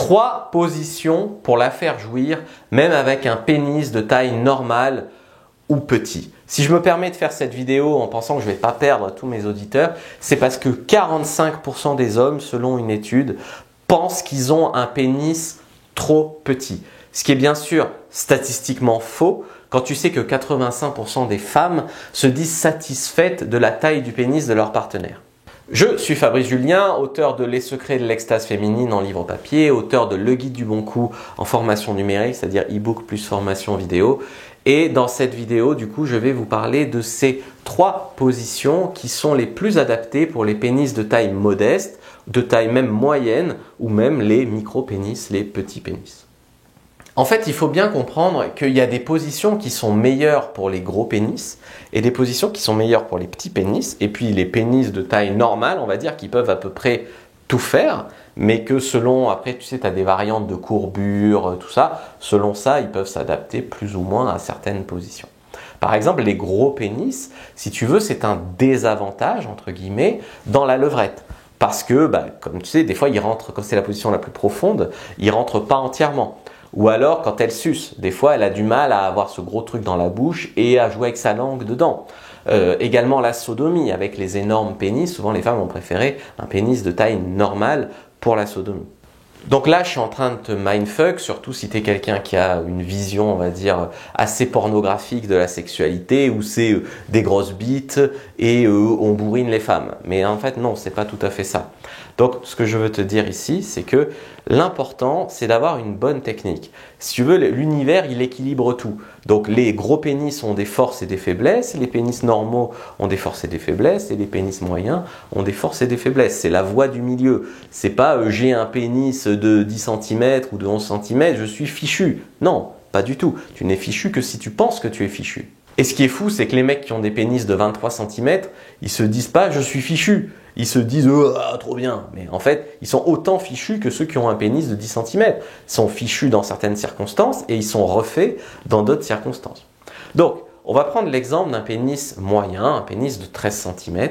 3 positions pour la faire jouir, même avec un pénis de taille normale ou petit. Si je me permets de faire cette vidéo en pensant que je ne vais pas perdre tous mes auditeurs, c'est parce que 45% des hommes, selon une étude, pensent qu'ils ont un pénis trop petit. Ce qui est bien sûr statistiquement faux quand tu sais que 85% des femmes se disent satisfaites de la taille du pénis de leur partenaire. Je suis Fabrice Julien, auteur de Les secrets de l'extase féminine en livre papier, auteur de Le guide du bon coup en formation numérique, c'est-à-dire e-book plus formation vidéo. Et dans cette vidéo, du coup, je vais vous parler de ces 3 positions qui sont les plus adaptées pour les pénis de taille modeste, de taille même moyenne ou même les micro-pénis, les petits pénis. En fait, il faut bien comprendre qu'il y a des positions qui sont meilleures pour les gros pénis et des positions qui sont meilleures pour les petits pénis. Et puis les pénis de taille normale, on va dire, qui peuvent à peu près tout faire, mais que selon, après tu sais, tu as des variantes de courbure, tout ça, selon ça, ils peuvent s'adapter plus ou moins à certaines positions. Par exemple, les gros pénis, si tu veux, c'est un désavantage, entre guillemets, dans la levrette. Parce que, comme tu sais, des fois, ils rentrent, quand c'est la position la plus profonde, ils ne rentrent pas entièrement. Ou alors, quand elle suce, des fois, elle a du mal à avoir ce gros truc dans la bouche et à jouer avec sa langue dedans. Également la sodomie, avec les énormes pénis. Souvent, les femmes vont préférer un pénis de taille normale pour la sodomie. Donc là, je suis en train de te mindfuck, surtout si tu es quelqu'un qui a une vision, on va dire, assez pornographique de la sexualité, où c'est des grosses bites et on bourrine les femmes. Mais en fait, non, c'est pas tout à fait ça. Donc, ce que je veux te dire ici, c'est que l'important, c'est d'avoir une bonne technique. Si tu veux, l'univers, il équilibre tout. Donc, les gros pénis ont des forces et des faiblesses, les pénis normaux ont des forces et des faiblesses, et les pénis moyens ont des forces et des faiblesses. C'est la voie du milieu. C'est pas j'ai un pénis de 10 cm ou de 11 cm, je suis fichu. Non, pas du tout. Tu n'es fichu que si tu penses que tu es fichu. Et ce qui est fou, c'est que les mecs qui ont des pénis de 23 cm, ils se disent pas je suis fichu. Ils se disent trop bien. Mais en fait, ils sont autant fichus que ceux qui ont un pénis de 10 cm. Ils sont fichus dans certaines circonstances et ils sont refaits dans d'autres circonstances. Donc, on va prendre l'exemple d'un pénis moyen, un pénis de 13 cm.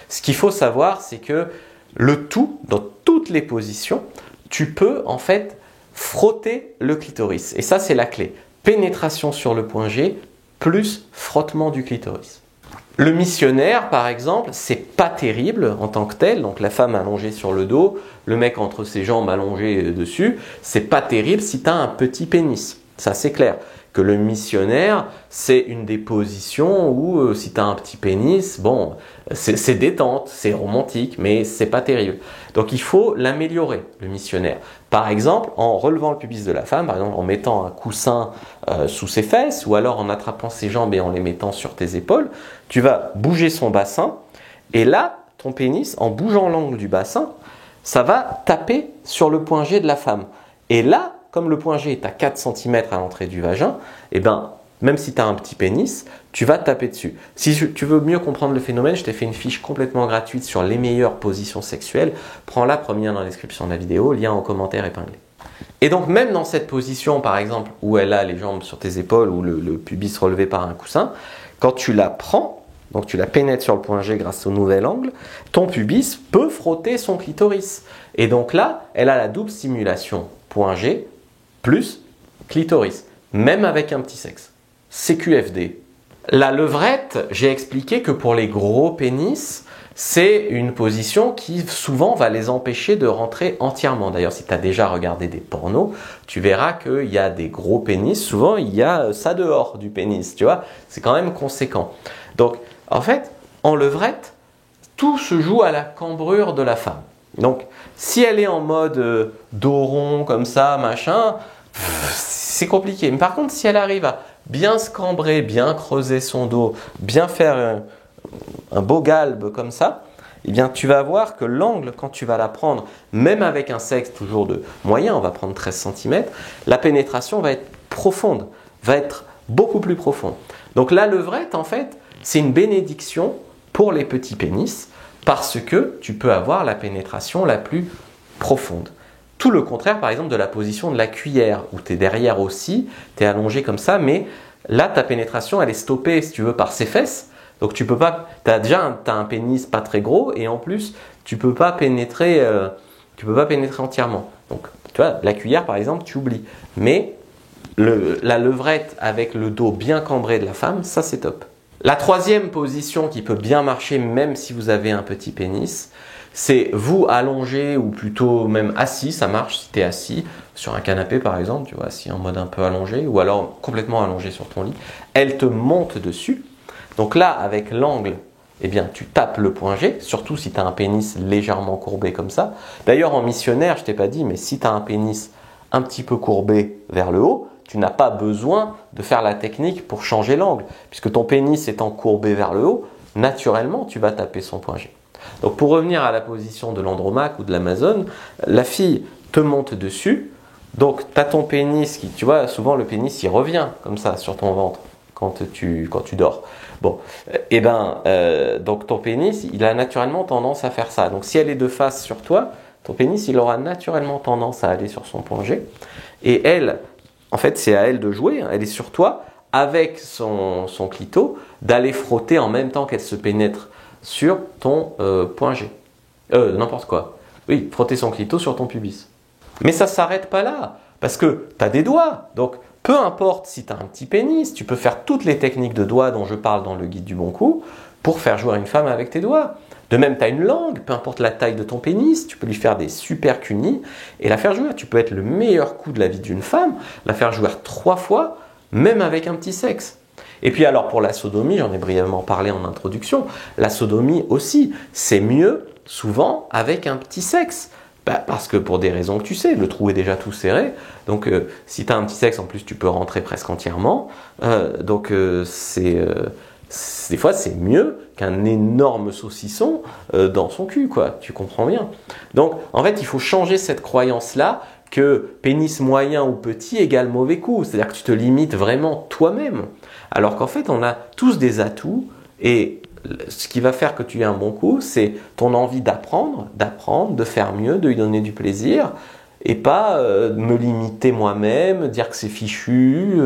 Ce qu'il faut savoir, c'est que le tout, dans toutes les positions, tu peux en fait frotter le clitoris. Et ça, c'est la clé. Pénétration sur le point G plus frottement du clitoris. Le missionnaire, par exemple, c'est pas terrible en tant que tel. Donc la femme allongée sur le dos, le mec entre ses jambes allongées dessus, c'est pas terrible si tu as un petit pénis. Ça, c'est clair. Que le missionnaire, c'est une des positions où si tu as un petit pénis, bon, c'est détente, c'est romantique, mais c'est pas terrible. Donc il faut l'améliorer, le missionnaire. Par exemple, en relevant le pubis de la femme, par exemple en mettant un coussin sous ses fesses, ou alors en attrapant ses jambes et en les mettant sur tes épaules, tu vas bouger son bassin, et là, ton pénis, en bougeant l'angle du bassin, ça va taper sur le point G de la femme. Et là, comme le point G est à 4 cm à l'entrée du vagin, même si tu as un petit pénis, tu vas taper dessus. Si tu veux mieux comprendre le phénomène, je t'ai fait une fiche complètement gratuite sur les meilleures positions sexuelles. Prends-la, premier lien dans la description de la vidéo, lien en commentaire épinglé. Et donc même dans cette position, par exemple, où elle a les jambes sur tes épaules ou le pubis relevé par un coussin, quand tu la prends, donc tu la pénètres sur le point G grâce au nouvel angle, ton pubis peut frotter son clitoris. Et donc là, elle a la double stimulation point G plus clitoris, même avec un petit sexe. CQFD. La levrette, j'ai expliqué que pour les gros pénis, c'est une position qui souvent va les empêcher de rentrer entièrement. D'ailleurs, si tu as déjà regardé des pornos, tu verras qu'il y a des gros pénis. Souvent, il y a ça dehors du pénis, tu vois. C'est quand même conséquent. Donc, en fait, en levrette, tout se joue à la cambrure de la femme. Donc, si elle est en mode dos rond comme ça, machin, c'est compliqué. Mais par contre, si elle arrive à bien se cambrer, bien creuser son dos, bien faire un beau galbe comme ça, eh bien, tu vas voir que l'angle, quand tu vas la prendre, même avec un sexe toujours de moyen, on va prendre 13 cm, la pénétration va être profonde, va être beaucoup plus profonde. Donc la levrette, en fait, c'est une bénédiction pour les petits pénis parce que tu peux avoir la pénétration la plus profonde. Tout le contraire, par exemple, de la position de la cuillère, où tu es derrière aussi, tu es allongé comme ça, mais là, ta pénétration, elle est stoppée, si tu veux, par ses fesses. Donc, tu peux pas, t'as un pénis pas très gros, et en plus, tu peux pas pénétrer entièrement. Donc, tu Tu vois, la cuillère par exemple, tu oublies. Mais la levrette avec le dos bien cambré de la femme, ça c'est top. La troisième position qui peut bien marcher même si vous avez un petit pénis, c'est vous allongé ou plutôt même assis, ça marche si tu es assis sur un canapé par exemple, tu vois, assis en mode un peu allongé ou alors complètement allongé sur ton lit. Elle te monte dessus. Donc là, avec l'angle, eh bien, tu tapes le point G, surtout si tu as un pénis légèrement courbé comme ça. D'ailleurs, en missionnaire, je t'ai pas dit, mais si tu as un pénis un petit peu courbé vers le haut, tu n'as pas besoin de faire la technique pour changer l'angle. Puisque ton pénis étant courbé vers le haut, naturellement, tu vas taper son point G. Donc pour revenir à la position de l'Andromaque ou de l'Amazone, la fille te monte dessus. Donc tu as ton pénis qui, tu vois, souvent le pénis il revient comme ça sur ton ventre quand tu dors. Bon, et donc ton pénis il a naturellement tendance à faire ça. Donc si elle est de face sur toi, ton pénis il aura naturellement tendance à aller sur son point G. Et elle, en fait c'est à elle de jouer, hein. Elle est sur toi avec son clito, d'aller frotter en même temps qu'elle se pénètre sur ton point G. N'importe quoi. Oui, frotter son clito sur ton pubis. Mais ça ne s'arrête pas là, parce que tu as des doigts. Donc, peu importe si tu as un petit pénis, tu peux faire toutes les techniques de doigts dont je parle dans le guide du bon coup pour faire jouer une femme avec tes doigts. De même, tu as une langue, peu importe la taille de ton pénis, tu peux lui faire des super cunis et la faire jouer. Tu peux être le meilleur coup de la vie d'une femme, la faire jouer 3 fois, même avec un petit sexe. Et puis alors pour la sodomie, j'en ai brièvement parlé en introduction, la sodomie aussi, c'est mieux souvent avec un petit sexe. Parce que pour des raisons que tu sais, le trou est déjà tout serré, donc si tu as un petit sexe en plus tu peux rentrer presque entièrement, des fois c'est mieux qu'un énorme saucisson dans son cul, quoi, tu comprends bien. Donc en fait il faut changer cette croyance-là que pénis moyen ou petit égale mauvais coup, c'est-à-dire que tu te limites vraiment toi-même, alors qu'en fait on a tous des atouts et ce qui va faire que tu aies un bon coup, c'est ton envie d'apprendre, de faire mieux, de lui donner du plaisir, et pas me limiter moi-même, dire que c'est fichu,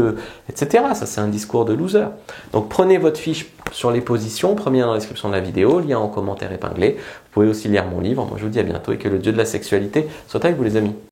etc. Ça, c'est un discours de loser. Donc, prenez votre fiche sur les positions, premier lien dans la description de la vidéo, lien en commentaire épinglé. Vous pouvez aussi lire mon livre. Moi, je vous dis à bientôt et que le dieu de la sexualité soit avec vous, les amis.